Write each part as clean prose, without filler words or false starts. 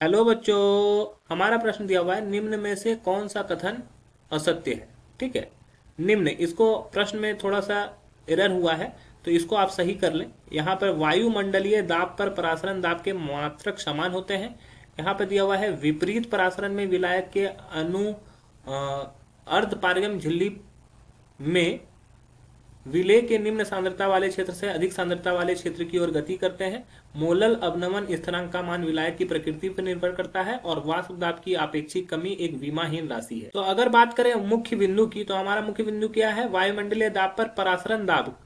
Hello बच्चों, हमारा प्रश्न दिया हुआ है निम्न में से कौन सा कथन असत्य है। ठीक है, निम्न इसको प्रश्न में थोड़ा सा एरर हुआ है, तो इसको आप सही कर लें। यहाँ पर वायुमंडलीय दाब पर परासरण दाब के मात्रक समान होते हैं। यहाँ पर दिया हुआ है विपरीत परासरण में विलायक के अणु अर्ध पारगम झिल्ली में विलेय के निम्न सांद्रता वाले क्षेत्र से अधिक सांद्रता वाले क्षेत्र की ओर गति करते हैं। मोलल अवनमन स्थिरांक का मान विलायक की प्रकृति पर निर्भर करता है और वाष्प दाब की आपेक्षिक कमी एक विमाहीन राशि है। तो अगर बात करें मुख्य बिंदु की, तो हमारा मुख्य बिंदु क्या है? वायुमंडलीय दाब पर परासरण दाब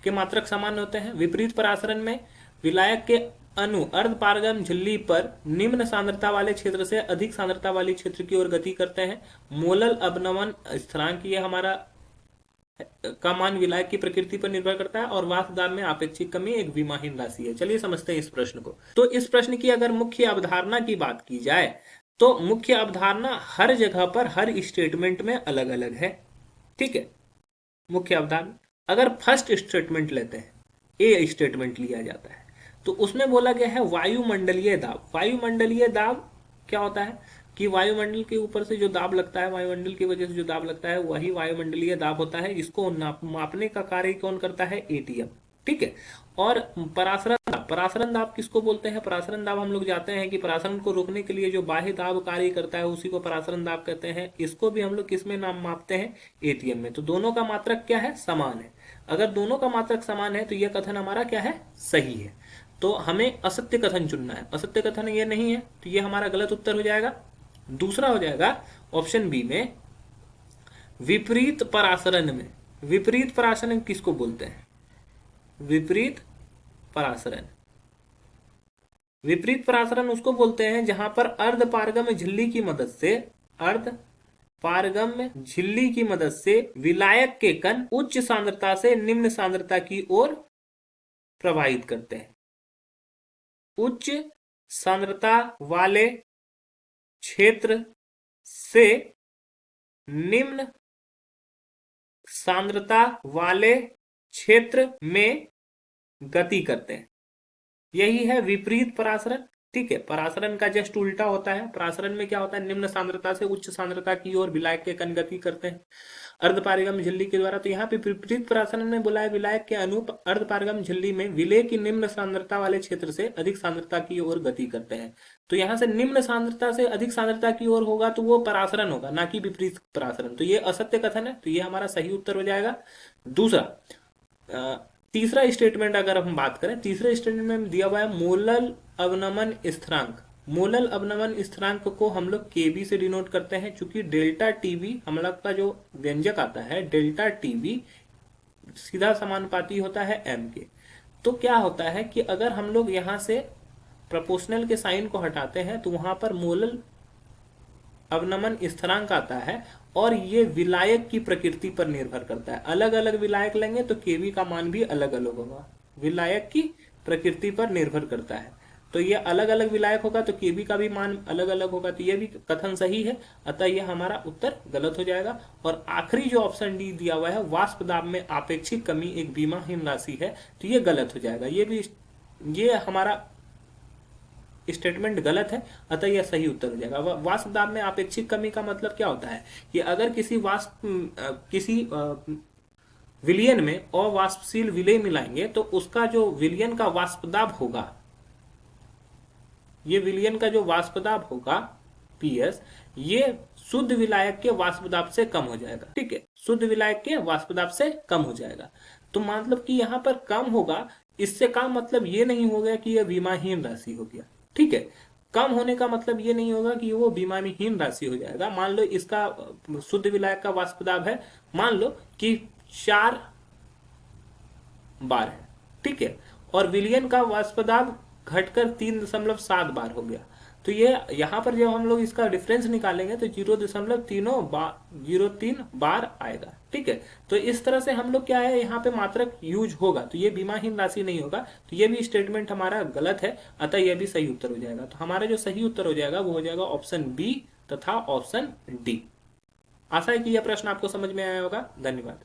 के मात्रक समान होते हैं। विपरीत परासरण में विलायक के अणु अर्ध पारगम झिल्ली पर निम्न सांद्रता वाले क्षेत्र से अधिक सांद्रता वाले क्षेत्र की ओर गति करते हैं। मोलल अवनमन स्थिरांक ये हमारा का मान विलायक की प्रकृति पर निर्भर करता है और वाष्प दाब में आपेक्षिक कमी एक विमाहीन राशि है। चलिए समझते हैं इस प्रश्न को। तो इस प्रश्न की अगर मुख्य अवधारणा की बात की जाए तो मुख्य अवधारणा हर जगह पर हर स्टेटमेंट में अलग अलग है। ठीक है, मुख्य अवधारणा अगर फर्स्ट स्टेटमेंट लेते हैं, ए स्टेटमेंट लिया जाता है, तो उसमें बोला गया है वायुमंडलीय दाब। वायुमंडलीय दाब क्या होता है कि वायुमंडल के ऊपर से जो दाब लगता है, वायुमंडल की वजह से जो दाब लगता है वही वायुमंडलीय दाब होता है। इसको मापने का कार्य कौन करता है? एटीएम। ठीक है, और परासरण दाब किसको बोलते हैं? परासरण दाब हम लोग जाते हैं कि परासरण को रोकने के लिए जो बाह्य दाब कार्य करता है उसी को परासरण दाब कहते हैं। इसको भी हम लोग किस में नाम मापते हैं? एटीएम में। तो दोनों का मात्रक क्या है? समान है। अगर दोनों का मात्रक समान है तो यह कथन हमारा क्या है? सही है। तो हमें असत्य कथन चुनना है। असत्य कथन ये नहीं है तो ये हमारा गलत उत्तर हो जाएगा। दूसरा हो जाएगा ऑप्शन बी में विपरीत परासरण में। विपरीत परासरण किसको बोलते हैं? विपरीत परासरण, विपरीत परासरण उसको बोलते हैं जहां पर अर्ध पारगम झिल्ली की मदद से, अर्ध पारगम झिल्ली की मदद से विलायक के कण उच्च सांद्रता से निम्न सांद्रता की ओर प्रवाहित करते हैं। उच्च सांद्रता वाले क्षेत्र से निम्न सांद्रता वाले क्षेत्र में गति करते हैं। यही है विपरीत परासरण। ठीक है, परासरण का जस्ट उल्टा होता है। परासरण में क्या होता है? निम्न सांद्रता से उच्च सांद्रता की ओर विलायक के कण गति करते हैं अर्धपारगम झिल्ली के द्वारा। तो यहाँ पे विपरीत परासरण में बोला है विलायक के अणु अर्धपारगम झिल्ली में विलेय की निम्न सांद्रता वाले क्षेत्र से अधिक सांद्रता की ओर गति करते हैं। तो यहाँ से निम्न सांद्रता से अधिक सांद्रता की ओर होगा तो वो परासरण होगा, ना कि विपरीत परासरण। तो ये असत्य कथन है, तो ये हमारा सही उत्तर हो जाएगा। दूसरा, तीसरा स्टेटमेंट अगर हम बात करें, तीसरे स्टेटमेंट में दिया हुआ है मोलल अवनमन स्थिरांक। मोलल अवनमन स्थिरांक को हम लोग केबी से डिनोट करते हैं, चूंकि डेल्टा टीवी हम लोग का जो व्यंजक आता है डेल्टा टीवी सीधा समानुपाती होता है एम के। तो क्या होता है कि अगर हम लोग यहां से प्रोपोर्शनल के साइन को हटाते हैं तो वहां पर मोलल अवनमन स्थिरांक आता है और ये विलायक की प्रकृति पर निर्भर करता है। अलग अलग विलायक लेंगे तो केवी का मान भी अलग अलग होगा। विलायक की प्रकृति पर निर्भर करता है, तो ये अलग अलग विलायक होगा तो केवी का भी मान अलग अलग होगा। तो ये भी कथन सही है, अतः ये हमारा उत्तर गलत हो जाएगा। और आखिरी जो ऑप्शन डी दिया हुआ है वाष्प दाब में आपेक्षिक कमी एक विमाहीन राशि है, तो ये गलत हो जाएगा। ये हमारा स्टेटमेंट गलत है, अतः यह सही उत्तर हो जाएगा। वाष्प दाब में आपेक्षिक कमी का मतलब क्या होता है कि अगर किसी विलयन में अवाष्पशील विलेय मिलाएंगे तो उसका जो विलयन का वाष्प दाब होगा, ये विलयन का जो वाष्प दाब होगा पीएस, ये शुद्ध विलायक के वाष्प दाब से कम हो जाएगा। ठीक है, शुद्ध विलायक के वाष्प दाब से कम हो जाएगा। तो मतलब कि यहां पर कम होगा, इससे का मतलब ये नहीं हो गया कि यह विमाहीन राशि हो गया। ठीक है, कम होने का मतलब ये नहीं होगा कि वो विमाहीन राशि हो जाएगा। मान लो इसका शुद्ध विलायक का वाष्प दाब है, मान लो कि 4 बार है। ठीक है, और विलयन का वाष्प दाब घटकर 3.7 बार हो गया। तो ये यहां पर जब हम लोग इसका डिफरेंस निकालेंगे तो 0.03 बार आएगा। ठीक है, तो इस तरह से हम लोग क्या है यहाँ पे मात्रक यूज होगा, तो ये विमाहीन राशि नहीं होगा। तो ये भी स्टेटमेंट हमारा गलत है, अतः यह भी सही उत्तर हो जाएगा। तो हमारा जो सही उत्तर हो जाएगा वो हो जाएगा ऑप्शन बी तथा ऑप्शन डी। आशा है कि यह प्रश्न आपको समझ में आया होगा। धन्यवाद।